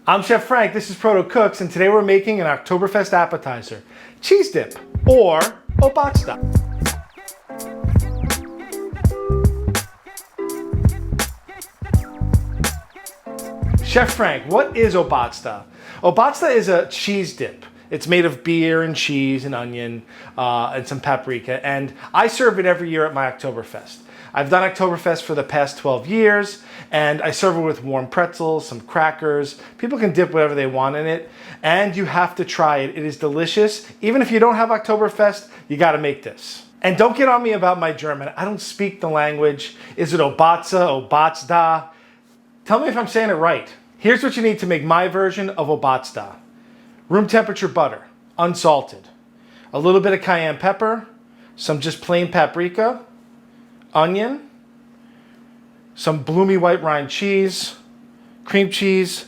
I'm Chef Frank, this is Protocooks, and today we're making an Oktoberfest appetizer, cheese dip, or Obatzda. Chef Frank, what is Obatzda? Obatzda is a cheese dip. It's made of beer and cheese and onion and some paprika, and I serve it every year at my Oktoberfest. I've done Oktoberfest for the past 12 years, and I serve it with warm pretzels, some crackers. People can dip whatever they want in it, and you have to try it. It is delicious. Even if you don't have Oktoberfest, you gotta make this. And don't get on me about my German. I don't speak the language. Is it Obatzda, Obatzda? Tell me if I'm saying it right. Here's what you need to make my version of Obatzda. Room temperature butter, unsalted. A little bit of cayenne pepper, some just plain paprika, onion, some bloomy white rind cheese, cream cheese,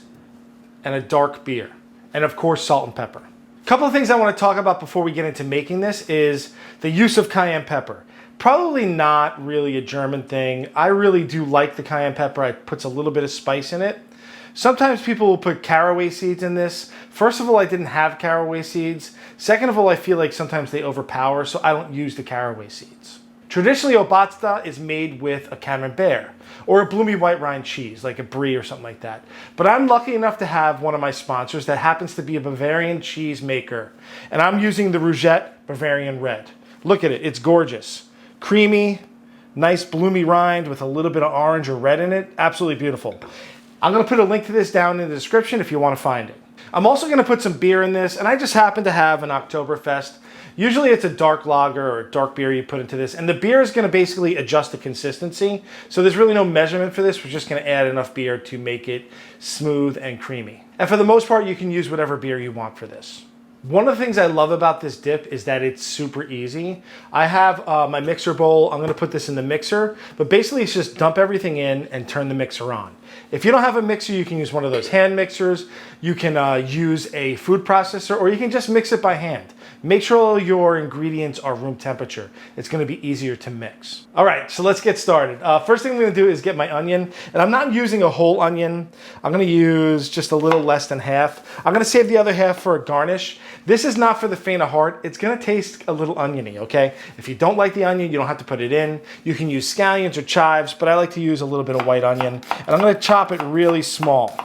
and a dark beer. And of course, salt and pepper. A couple of things I want to talk about before we get into making this is the use of cayenne pepper. Probably not really a German thing. I really do like the cayenne pepper. It puts a little bit of spice in it. Sometimes people will put caraway seeds in this. First of all, I didn't have caraway seeds. Second of all, I feel like sometimes they overpower, so I don't use the caraway seeds. Traditionally, Obatzda is made with a camembert or a bloomy white rind cheese, like a brie or something like that. But I'm lucky enough to have one of my sponsors that happens to be a Bavarian cheese maker. And I'm using the Rougette Bavarian Red. Look at it, it's gorgeous. Creamy, nice bloomy rind with a little bit of orange or red in it. Absolutely beautiful. I'm gonna put a link to this down in the description if you wanna find it. I'm also gonna put some beer in this, and I just happen to have an Oktoberfest. Usually it's a dark lager or a dark beer you put into this, and the beer is gonna basically adjust the consistency. So there's really no measurement for this. We're just gonna add enough beer to make it smooth and creamy. And for the most part, you can use whatever beer you want for this. One of the things I love about this dip is that it's super easy. I have my mixer bowl. I'm gonna put this in the mixer, but basically it's just dump everything in and turn the mixer on. If you don't have a mixer, you can use one of those hand mixers. You can use a food processor, or you can just mix it by hand. Make sure all your ingredients are room temperature. It's gonna be easier to mix. All right, so let's get started. First thing I'm gonna do is get my onion, and I'm not using a whole onion. I'm gonna use just a little less than half. I'm gonna save the other half for a garnish. This is not for the faint of heart. It's gonna taste a little oniony, okay? If you don't like the onion, you don't have to put it in. You can use scallions or chives, but I like to use a little bit of white onion. And I'm gonna chop it really small,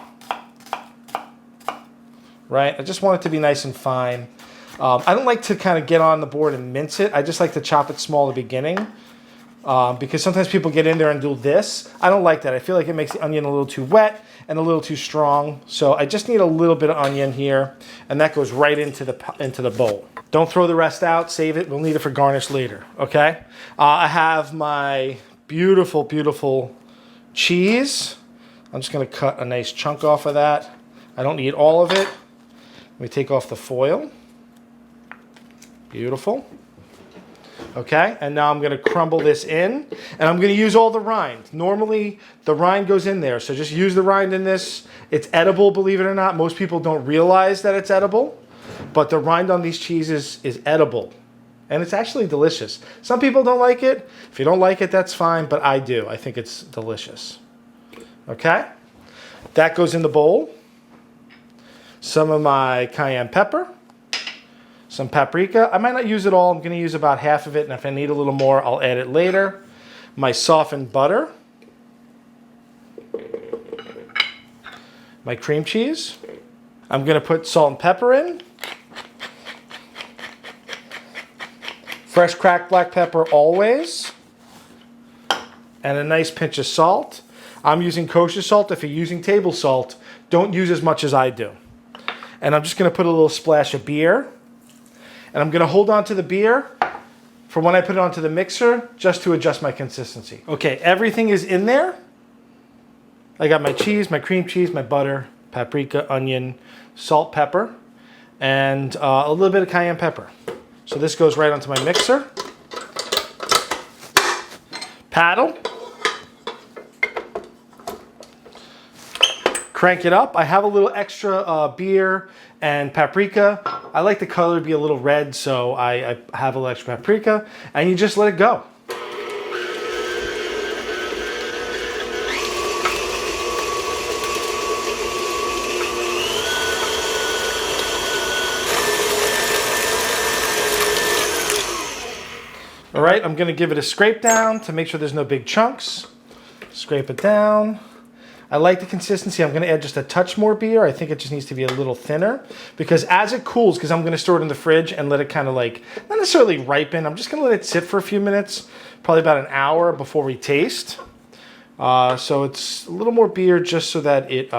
right? I just want it to be nice and fine. I don't like to kind of get on the board and mince it. I just like to chop it small at the beginning because sometimes people get in there and do this. I don't like that. I feel like it makes the onion a little too wet and a little too strong. So I just need a little bit of onion here, and that goes right into the bowl. Don't throw the rest out. Save it. We'll need it for garnish later, okay? I have my beautiful, beautiful cheese. I'm just going to cut a nice chunk off of that. I don't need all of it. Let me take off the foil. Beautiful. Okay, and now I'm gonna crumble this in, and I'm gonna use all the rind. Normally, the rind goes in there, so just use the rind in this. It's edible, believe it or not. Most people don't realize that it's edible, but the rind on these cheeses is edible, and it's actually delicious. Some people don't like it. If you don't like it, that's fine, but I do. I think it's delicious. Okay, that goes in the bowl. Some of my cayenne pepper. Some paprika. I might not use it all. I'm going to use about half of it, and if I need a little more, I'll add it later. My softened butter. My cream cheese. I'm going to put salt and pepper in. Fresh cracked black pepper always. And a nice pinch of salt. I'm using kosher salt. If you're using table salt, don't use as much as I do. And I'm just going to put a little splash of beer. And I'm gonna hold on to the beer for when I put it onto the mixer, just to adjust my consistency. Okay, everything is in there. I got my cheese, my cream cheese, my butter, paprika, onion, salt, pepper, and a little bit of cayenne pepper. So this goes right onto my mixer. Paddle. Crank it up. I have a little extra beer and paprika. I like the color to be a little red, so I have a little extra paprika, and you just let it go. All right, I'm gonna give it a scrape down to make sure there's no big chunks. Scrape it down. I like the consistency. I'm gonna add just a touch more beer. I think it just needs to be a little thinner because as it cools, because I'm gonna store it in the fridge and let it kind of like, not necessarily ripen, I'm just gonna let it sit for a few minutes, probably about an hour before we taste. So it's a little more beer just so that it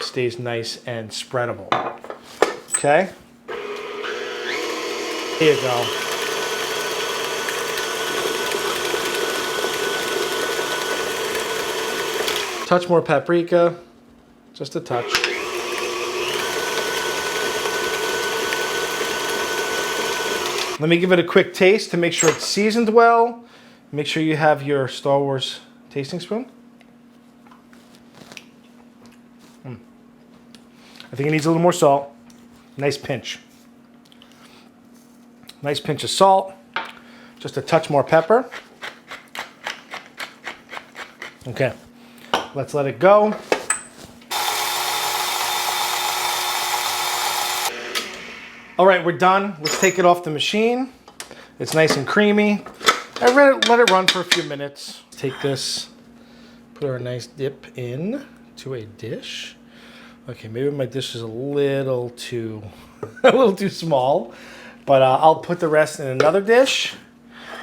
stays nice and spreadable. Okay. Here you go. Touch more paprika, just a touch. Let me give it a quick taste to make sure it's seasoned well. Make sure you have your Star Wars tasting spoon. I think it needs a little more salt. Nice pinch. Nice pinch of salt. Just a touch more pepper. Okay. Let's let it go. All right, we're done. Let's take it off the machine. It's nice and creamy. I let it run for a few minutes. Take this, put our nice dip in to a dish. Okay, maybe my dish is a little too small, but I'll put the rest in another dish.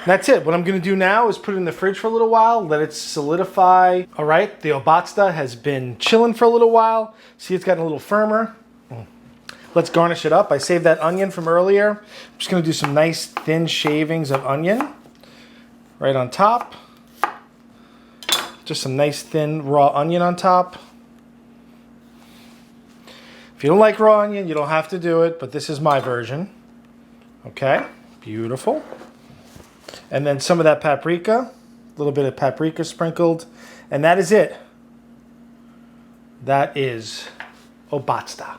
That's it. What I'm going to do now is put it in the fridge for a little while, let it solidify. All right, the Obatzda has been chilling for a little while. See, it's gotten a little firmer. Let's garnish it up. I saved that onion from earlier. I'm just going to do some nice thin shavings of onion right on top. Just some nice thin raw onion on top. If you don't like raw onion, you don't have to do it, but this is my version. Okay, beautiful. And then some of that paprika, a little bit of paprika sprinkled, and that is it. That is Obatzda.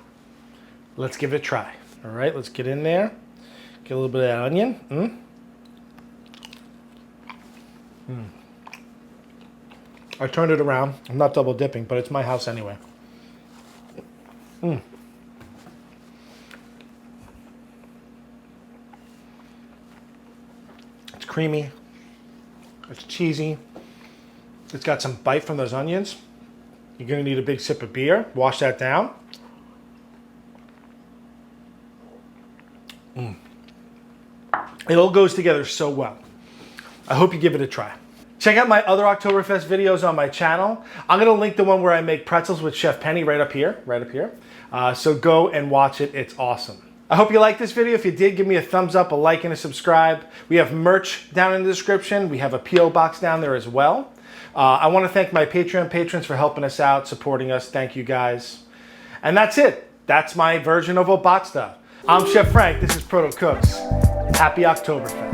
Let's give it a try. All right, let's get in there. Get a little bit of that onion. I turned it around. I'm not double dipping, but it's my house anyway. It's creamy. It's cheesy. It's got some bite from those onions. You're gonna need a big sip of beer. Wash that down. It all goes together so well. I hope you give it a try. Check out my other Oktoberfest videos on my channel. I'm gonna link the one where I make pretzels with Chef Penny right up here. So go and watch it, it's awesome. I hope you liked this video. If you did, give me a thumbs up, a like, and a subscribe. We have merch down in the description. We have a P.O. box down there as well. I wanna thank my Patreon patrons for helping us out, supporting us. Thank you guys. And that's it. That's my version of Obatzda. I'm Chef Frank, this is Protocooks. Happy Oktoberfest.